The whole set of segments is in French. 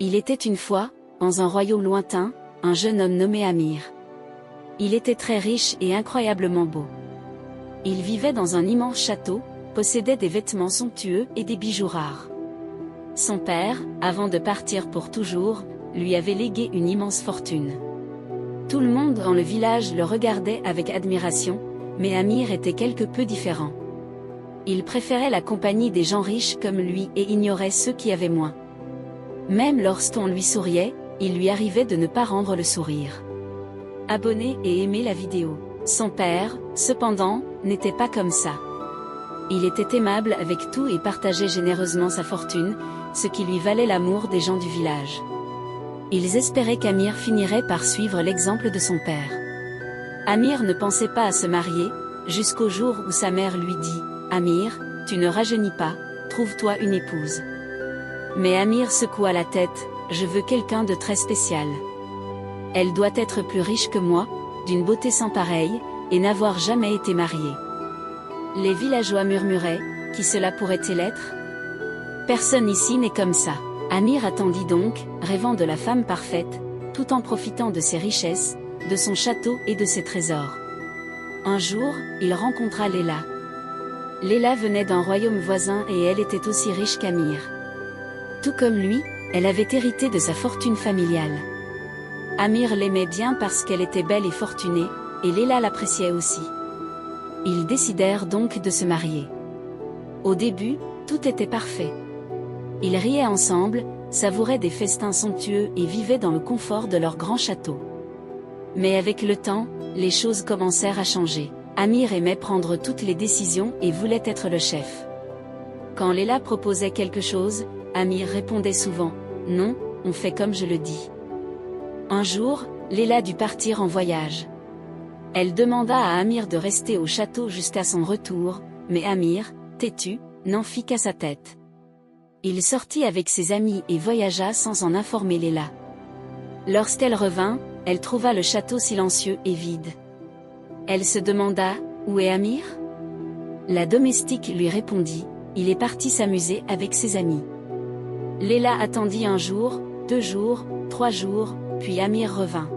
Il était une fois, dans un royaume lointain, un jeune homme nommé Amir. Il était très riche et incroyablement beau. Il vivait dans un immense château, possédait des vêtements somptueux et des bijoux rares. Son père, avant de partir pour toujours, lui avait légué une immense fortune. Tout le monde dans le village le regardait avec admiration, mais Amir était quelque peu différent. Il préférait la compagnie des gens riches comme lui et ignorait ceux qui avaient moins. Même lorsqu'on lui souriait, il lui arrivait de ne pas rendre le sourire. Abonnez et aimez la vidéo. Son père, cependant, n'était pas comme ça. Il était aimable avec tout et partageait généreusement sa fortune, ce qui lui valait l'amour des gens du village. Ils espéraient qu'Amir finirait par suivre l'exemple de son père. Amir ne pensait pas à se marier, jusqu'au jour où sa mère lui dit « Amir, tu ne rajeunis pas, trouve-toi une épouse. » Mais Amir secoua la tête « Je veux quelqu'un de très spécial. Elle doit être plus riche que moi, d'une beauté sans pareille, et n'avoir jamais été mariée. » Les villageois murmuraient « Qui cela pourrait-il être ? Personne ici n'est comme ça. » Amir attendit donc, rêvant de la femme parfaite, tout en profitant de ses richesses, de son château et de ses trésors. Un jour, il rencontra Léla. Léla venait d'un royaume voisin et elle était aussi riche qu'Amir. Tout comme lui, elle avait hérité de sa fortune familiale. Amir l'aimait bien parce qu'elle était belle et fortunée, et Léla l'appréciait aussi. Ils décidèrent donc de se marier. Au début, tout était parfait. Ils riaient ensemble, savouraient des festins somptueux et vivaient dans le confort de leur grand château. Mais avec le temps, les choses commencèrent à changer. Amir aimait prendre toutes les décisions et voulait être le chef. Quand Léla proposait quelque chose, Amir répondait souvent « Non, on fait comme je le dis ». Un jour, Léla dut partir en voyage. Elle demanda à Amir de rester au château jusqu'à son retour, mais Amir, têtu, n'en fit qu'à sa tête. Il sortit avec ses amis et voyagea sans en informer Léla. Lorsqu'elle revint, elle trouva le château silencieux et vide. Elle se demanda « Où est Amir ?» La domestique lui répondit « Il est parti s'amuser avec ses amis. » Léla attendit 1 jour, 2 jours, 3 jours, puis Amir revint.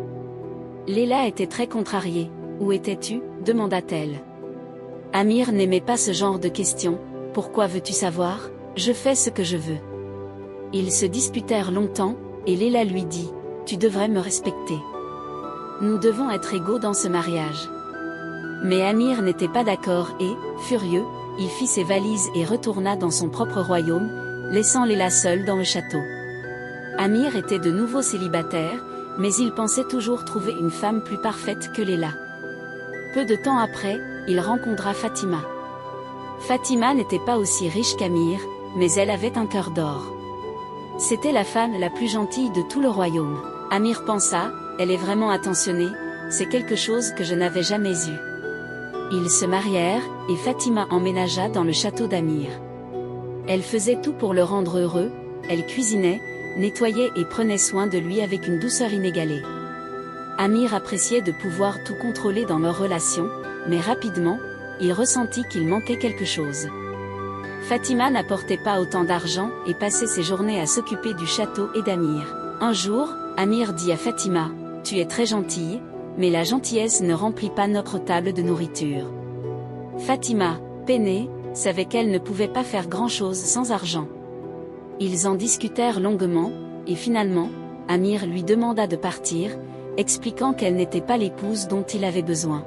Léla était très contrariée. « Où étais-tu » demanda-t-elle. Amir n'aimait pas ce genre de questions. « Pourquoi veux-tu savoir ? Je fais ce que je veux. » Ils se disputèrent longtemps, et Léla lui dit « Tu devrais me respecter. Nous devons être égaux dans ce mariage. » Mais Amir n'était pas d'accord et, furieux, il fit ses valises et retourna dans son propre royaume, laissant Léla seule dans le château. Amir était de nouveau célibataire, mais il pensait toujours trouver une femme plus parfaite que Léla. Peu de temps après, il rencontra Fatima. Fatima n'était pas aussi riche qu'Amir, mais elle avait un cœur d'or. C'était la femme la plus gentille de tout le royaume. Amir pensa, elle est vraiment attentionnée, c'est quelque chose que je n'avais jamais eu. Ils se marièrent, et Fatima emménagea dans le château d'Amir. Elle faisait tout pour le rendre heureux, elle cuisinait, nettoyait et prenait soin de lui avec une douceur inégalée. Amir appréciait de pouvoir tout contrôler dans leur relation, mais rapidement, il ressentit qu'il manquait quelque chose. Fatima n'apportait pas autant d'argent et passait ses journées à s'occuper du château et d'Amir. Un jour, Amir dit à Fatima « Tu es très gentille, mais la gentillesse ne remplit pas notre table de nourriture. » Fatima, peinée, savait qu'elle ne pouvait pas faire grand-chose sans argent. Ils en discutèrent longuement, et finalement, Amir lui demanda de partir, expliquant qu'elle n'était pas l'épouse dont il avait besoin.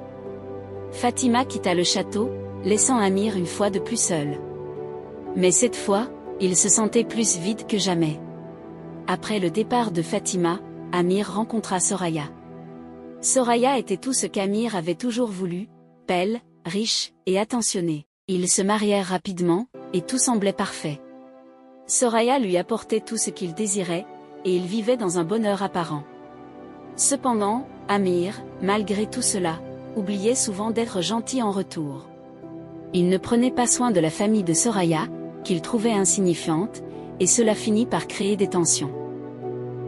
Fatima quitta le château, laissant Amir une fois de plus seul. Mais cette fois, il se sentait plus vide que jamais. Après le départ de Fatima, Amir rencontra Soraya. Soraya était tout ce qu'Amir avait toujours voulu, belle, riche et attentionnée. Ils se marièrent rapidement, et tout semblait parfait. Soraya lui apportait tout ce qu'il désirait, et ils vivaient dans un bonheur apparent. Cependant, Amir, malgré tout cela, oubliait souvent d'être gentil en retour. Il ne prenait pas soin de la famille de Soraya, qu'il trouvait insignifiante, et cela finit par créer des tensions.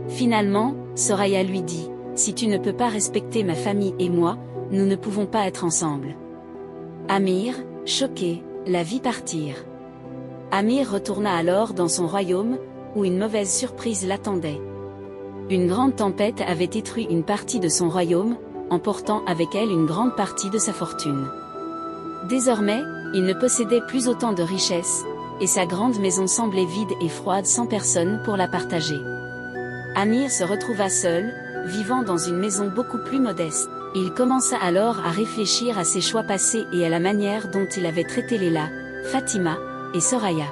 Finalement, Soraya lui dit « Si tu ne peux pas respecter ma famille et moi, nous ne pouvons pas être ensemble. » Amir, choqué, la vit partir. Amir retourna alors dans son royaume, où une mauvaise surprise l'attendait. Une grande tempête avait détruit une partie de son royaume, emportant avec elle une grande partie de sa fortune. Désormais, il ne possédait plus autant de richesses, et sa grande maison semblait vide et froide sans personne pour la partager. Amir se retrouva seul, vivant dans une maison beaucoup plus modeste. Il commença alors à réfléchir à ses choix passés et à la manière dont il avait traité Léla, Fatima et Soraya.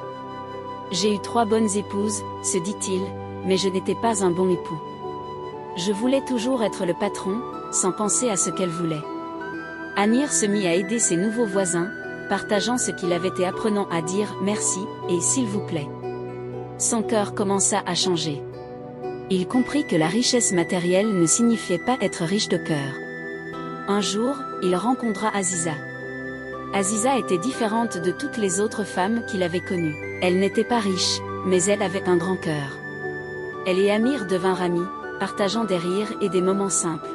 J'ai eu 3 bonnes épouses, se dit-il, mais je n'étais pas un bon époux. Je voulais toujours être le patron, sans penser à ce qu'elle voulait. Amir se mit à aider ses nouveaux voisins, partageant ce qu'il avait et apprenant à dire merci et s'il vous plaît. Son cœur commença à changer. Il comprit que la richesse matérielle ne signifiait pas être riche de cœur. Un jour, il rencontra Aziza. Aziza était différente de toutes les autres femmes qu'il avait connues. Elle n'était pas riche, mais elle avait un grand cœur. Elle et Amir devinrent amis, partageant des rires et des moments simples.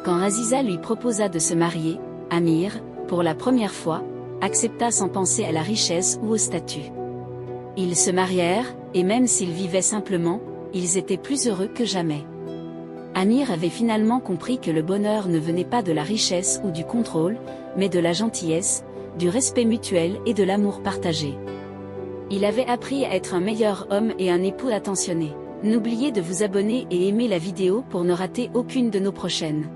Quand Aziza lui proposa de se marier, Amir, pour la première fois, accepta sans penser à la richesse ou au statut. Ils se marièrent, et même s'ils vivaient simplement, ils étaient plus heureux que jamais. Amir avait finalement compris que le bonheur ne venait pas de la richesse ou du contrôle, mais de la gentillesse, du respect mutuel et de l'amour partagé. Il avait appris à être un meilleur homme et un époux attentionné. N'oubliez de vous abonner et aimer la vidéo pour ne rater aucune de nos prochaines.